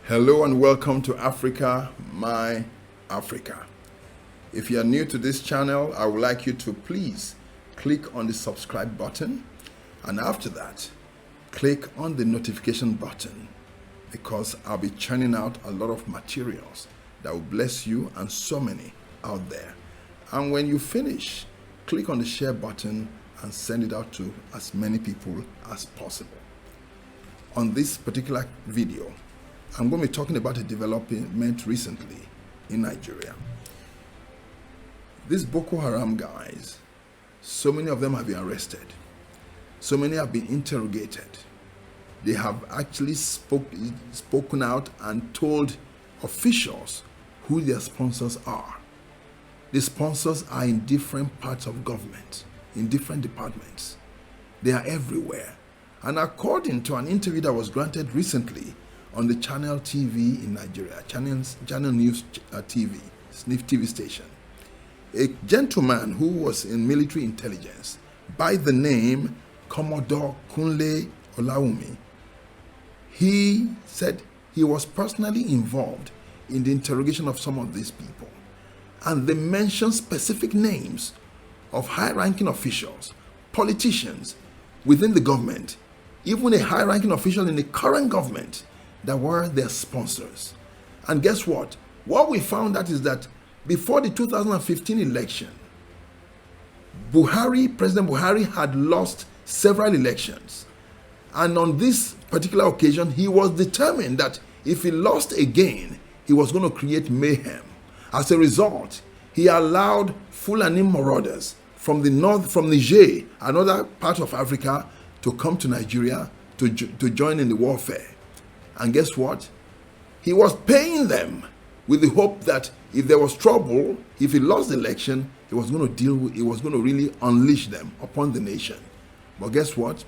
Hello and welcome to Africa, My Africa. If you are new to this channel, I would like you to please click on the subscribe button, and after that, click on the notification button, because I'll be churning out a lot of materials that will bless you and so many out there. And when you finish, click on the share button and send it out to as many people as possible. On this particular video, I'm going to be talking about a development recently in Nigeria. These Boko Haram guys, so many of them have been arrested. So many have been interrogated. They have actually spoken out and told officials who their sponsors are. The sponsors are in different parts of government, in different departments. They are everywhere. And according to an interview that was granted recently on the Channel TV in Nigeria, Channel News TV, Sniff TV station, a gentleman who was in military intelligence by the name Commodore Kunle Olawumi, he said he was personally involved in the interrogation of some of these people. And they mentioned specific names of high-ranking officials, politicians within the government, even a high-ranking official in the current government, that were their sponsors. And guess what? What we found out is that before the 2015 election, President Buhari had lost several elections. And on this particular occasion, he was determined that if he lost again, he was going to create mayhem. As a result, he allowed Fulani marauders from the north, from Niger, another part of Africa, to come to Nigeria to join in the warfare. And guess what? He was paying them with the hope that if there was trouble, if he lost the election, he was going to really unleash them upon the nation. But guess what?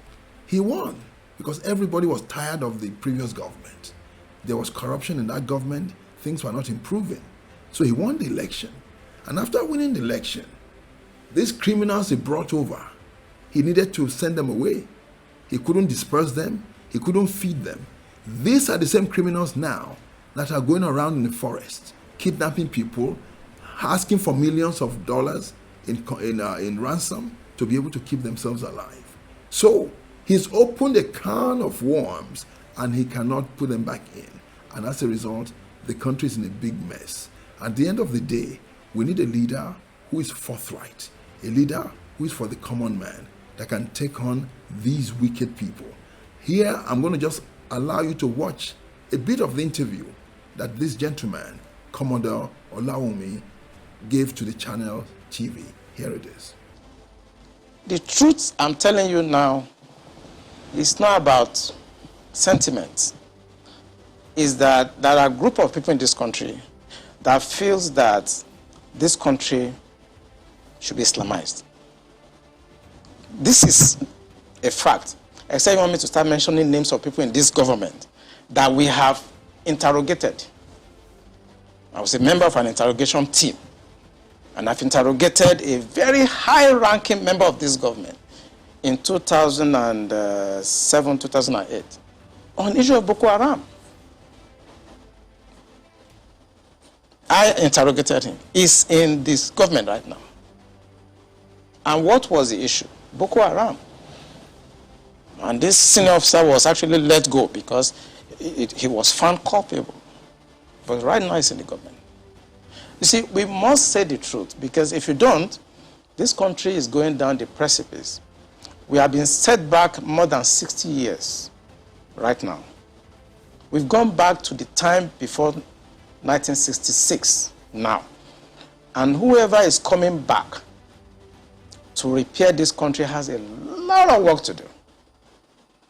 He won, because everybody was tired of the previous government. There was corruption in that government. Things were not improving. So he won the election. And after winning the election, these criminals he brought over, he needed to send them away. He couldn't disperse them. He couldn't feed them. These are the same criminals now that are going around in the forest, kidnapping people, asking for millions of dollars in ransom to be able to keep themselves alive. So he's opened a can of worms and he cannot put them back in. And as a result, the country is in a big mess. At the end of the day, we need a leader who is forthright, a leader who is for the common man, that can take on these wicked people. Here, I'm going to just allow you to watch a bit of the interview that this gentleman, Commodore Olawumi, gave to the Channel TV. Here it is. The truth I'm telling you now is not about sentiments. Is that there are a group of people in this country that feels that this country should be Islamized. This is a fact. Except you want me to start mentioning names of people in this government that we have interrogated. I was a member of an interrogation team, and I've interrogated a very high-ranking member of this government in 2007, 2008 on the issue of Boko Haram. I interrogated him. He's in this government right now. And what was the issue? Boko Haram. And this senior officer was actually let go because he was found culpable. But right now he's in the government. You see, we must say the truth, because if you don't, this country is going down the precipice. We have been set back more than 60 years right now. We've gone back to the time before 1966 now. And whoever is coming back to repair this country has a lot of work to do.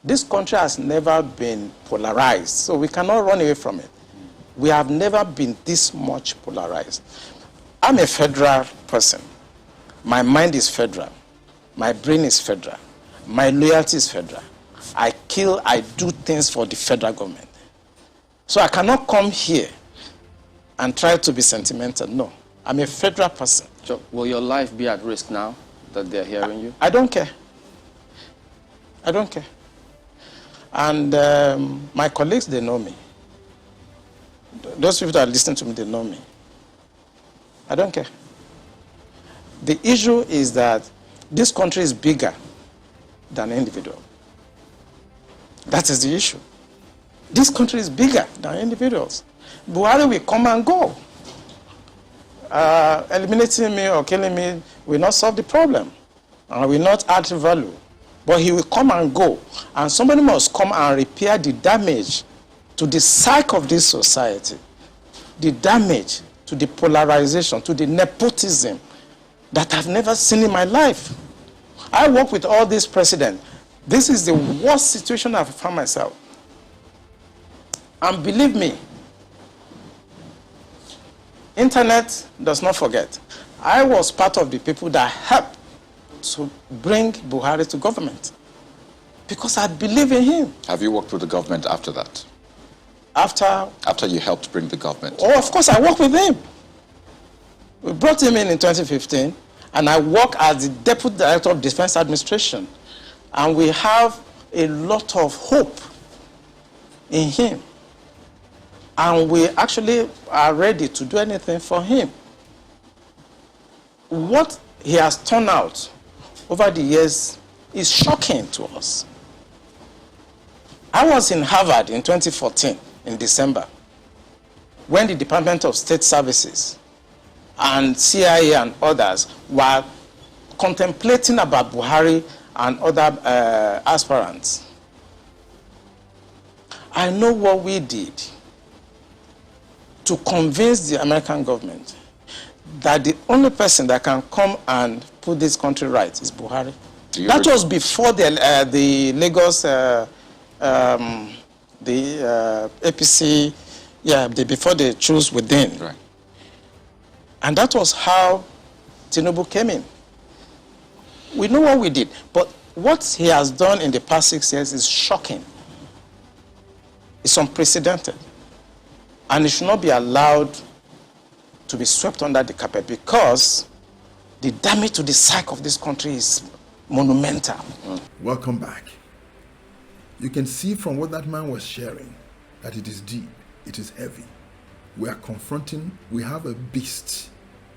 This country has never been polarized, so we cannot run away from it. We have never been this much polarized. I'm a federal person. My mind is federal. My brain is federal. My loyalty is federal. I do things for the federal government. So I cannot come here and try to be sentimental. No, I'm a federal person. So will your life be at risk now that they're hearing you? I don't care. I don't care. And my colleagues, they know me. Those people that listen to me, they know me. I don't care. The issue is that this country is bigger than individual. That is the issue. This country is bigger than individuals. Buhari will come and go. Eliminating me or killing me will not solve the problem and will not add value. But he will come and go. And somebody must come and repair the damage to the psyche of this society, the damage to the polarization, to the nepotism that I've never seen in my life. I work with all these presidents. This is the worst situation I've found myself. And believe me, internet does not forget. I was part of the people that helped to bring Buhari to government because I believe in him. Have you worked with the government after that? After you helped bring the government? Oh, of course, I worked with him. We brought him in 2015, and I work as the Deputy Director of Defense Administration. And we have a lot of hope in him. And we actually are ready to do anything for him. What he has turned out over the years is shocking to us. I was in Harvard in 2014, in December, when the Department of State Services and CIA and others were contemplating about Buhari and other aspirants. I know what we did to convince the American government that the only person that can come and put this country right is Buhari. That was before the Lagos, APC, before they chose within. Right. And that was how Tinubu came in. We know what we did, but what he has done in the past 6 years is shocking. It's unprecedented. And it should not be allowed to be swept under the carpet because the damage to the psyche of this country is monumental. Welcome back. You can see from what that man was sharing that it is deep, it is heavy. We have a beast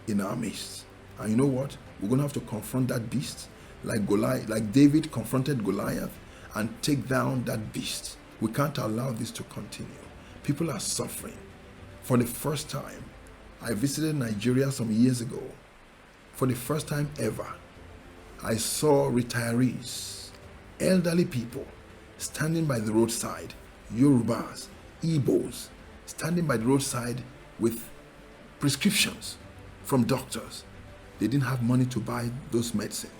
in our midst. And you know what? We're going to have to confront that beast like David confronted Goliath and take down that beast. We can't allow this to continue. People are suffering. For the first time, I visited Nigeria some years ago. For the first time ever, I saw retirees, elderly people, standing by the roadside, Yorubas, Igbos, standing by the roadside with prescriptions from doctors. They didn't have money to buy those medicine.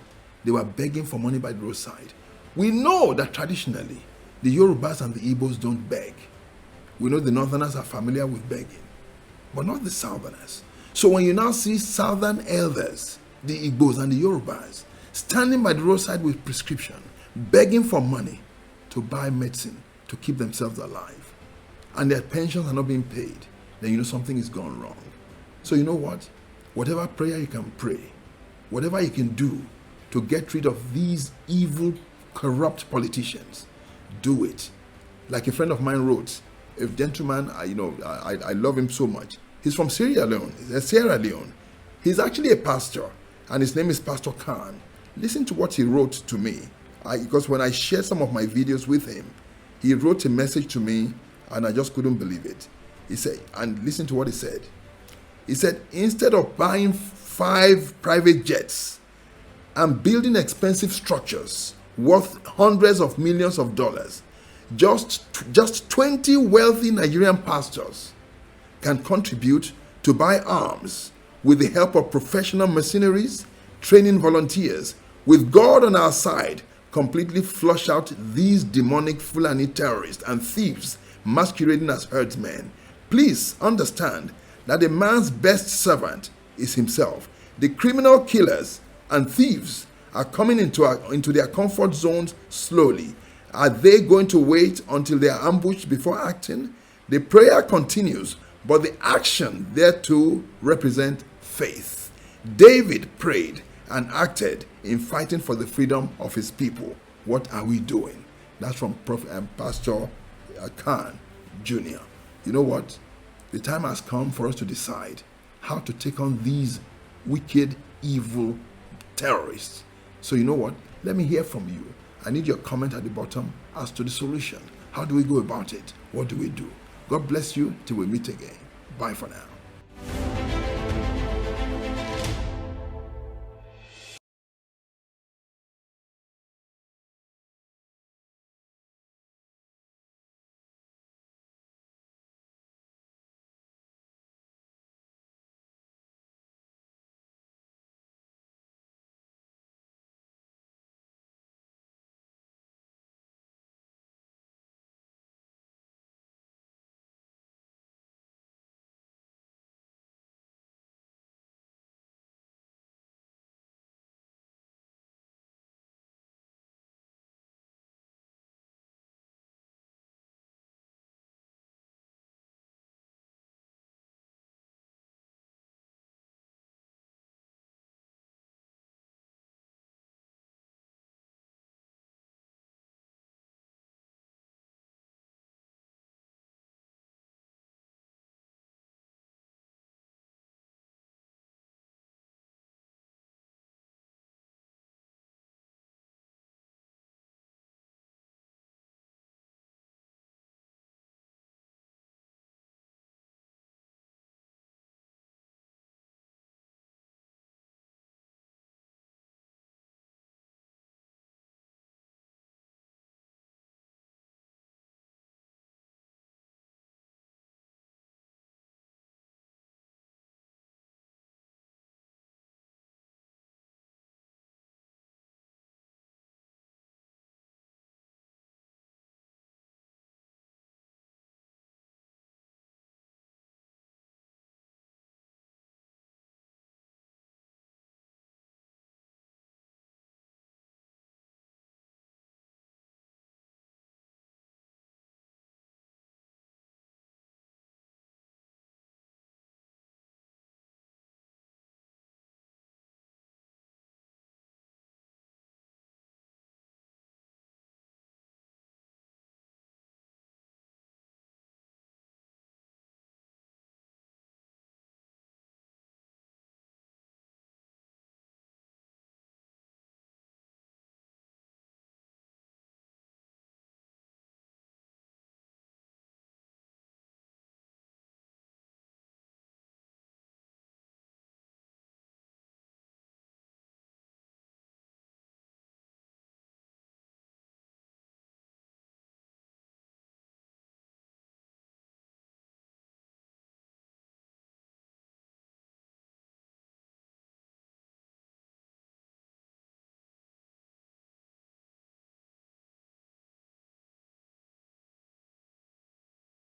They were begging for money by the roadside. We know that traditionally, the Yorubas and the Igbos don't beg. We know the Northerners are familiar with begging, but not the Southerners. So when you now see Southern elders, the Igbos and the Yorubas, standing by the roadside with prescription, begging for money to buy medicine to keep themselves alive, and their pensions are not being paid, then you know something is gone wrong. So you know what? Whatever prayer you can pray, whatever you can do to get rid of these evil, corrupt politicians, do it. Like a friend of mine wrote, a gentleman, I love him so much. He's from Sierra Leone. He's actually a pastor, and his name is Pastor Khan. Listen to what he wrote to me. Because when I shared some of my videos with him, he wrote a message to me, and I just couldn't believe it. He said, and listen to what he said. He said, instead of buying 5 private jets and building expensive structures worth hundreds of millions of dollars, just 20 wealthy Nigerian pastors can contribute to buy arms with the help of professional mercenaries, training volunteers, with God on our side, completely flush out these demonic Fulani terrorists and thieves masquerading as herdsmen. Please understand that a man's best servant is himself. The criminal killers and thieves are coming into their comfort zones slowly. Are they going to wait until they are ambushed before acting? The prayer continues, but the action thereto represent faith. David prayed and acted in fighting for the freedom of his people. What are we doing? That's from Pastor Khan Jr. You know what? The time has come for us to decide how to take on these wicked, evil terrorists. So you know what? Let me hear from you. I need your comment at the bottom as to the solution. How do we go about it? What do we do? God bless you till we meet again. Bye for now.